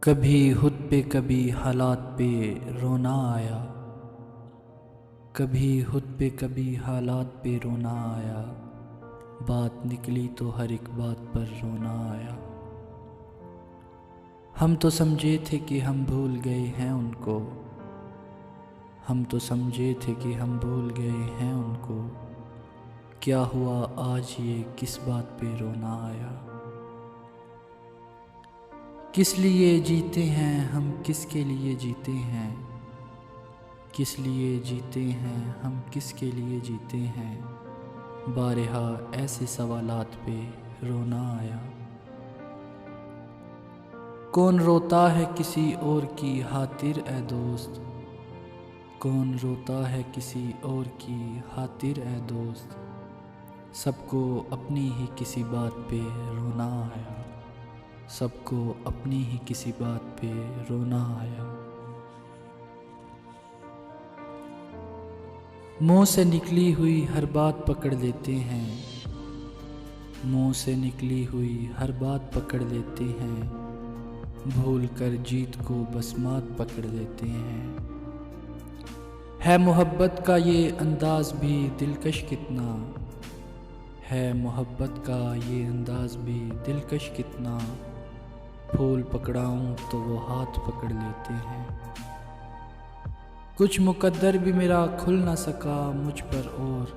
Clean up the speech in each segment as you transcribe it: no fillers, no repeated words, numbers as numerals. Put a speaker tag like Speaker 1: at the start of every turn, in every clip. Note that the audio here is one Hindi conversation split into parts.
Speaker 1: कभी खुद पे कभी हालात पे रोना आया। कभी खुद पे कभी हालात पे रोना आया। बात निकली तो हर एक बात पर रोना आया। हम तो समझे थे कि हम भूल गए हैं उनको। हम तो समझे थे कि हम भूल गए हैं उनको। क्या हुआ आज ये किस बात पे रोना आया। किस लिए जीते हैं हम, किसके लिए जीते हैं। किस लिए जीते हैं हम, किसके लिए जीते हैं। बारहा ऐसे सवालात पे रोना आया। कौन रोता है किसी और की खातिर ए दोस्त। कौन रोता है किसी और की खातिर ए दोस्त। सबको अपनी ही किसी बात पे रोना आया। सबको अपनी ही किसी बात पे रोना आया। मुंह से निकली हुई हर बात पकड़ लेते हैं। मुंह से निकली हुई हर बात पकड़ लेते हैं। भूल कर जीत को बस मात पकड़ लेते हैं। है मोहब्बत का ये अंदाज भी दिलकश कितना। है मोहब्बत का ये अंदाज भी दिलकश कितना। फूल पकड़ाऊं तो वो हाथ पकड़ लेते हैं। कुछ मुकद्दर भी मेरा खुल ना सका मुझ पर और।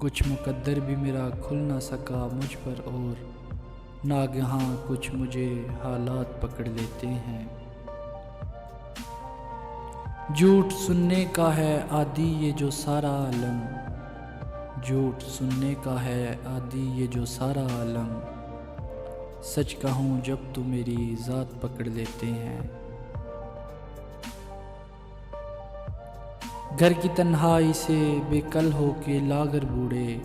Speaker 1: कुछ मुकद्दर भी मेरा खुल ना सका मुझ पर और। नागहां कुछ मुझे हालात पकड़ लेते हैं। झूठ सुनने का है आदि ये जो सारा आलम। झूठ सुनने का है आदि ये जो सारा आलम। सच कहूँ जब तू मेरी ज़ात पकड़ लेते हैं। घर की तन्हाई से बेकल हो के लागर बूढ़े।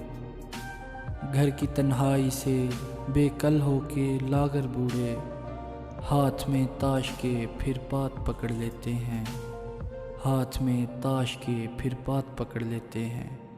Speaker 1: घर की तन्हाई से बेकल हो के लागर बूढ़े। हाथ में ताश के फिर पात पकड़ लेते हैं। हाथ में ताश के फिर पात पकड़ लेते हैं।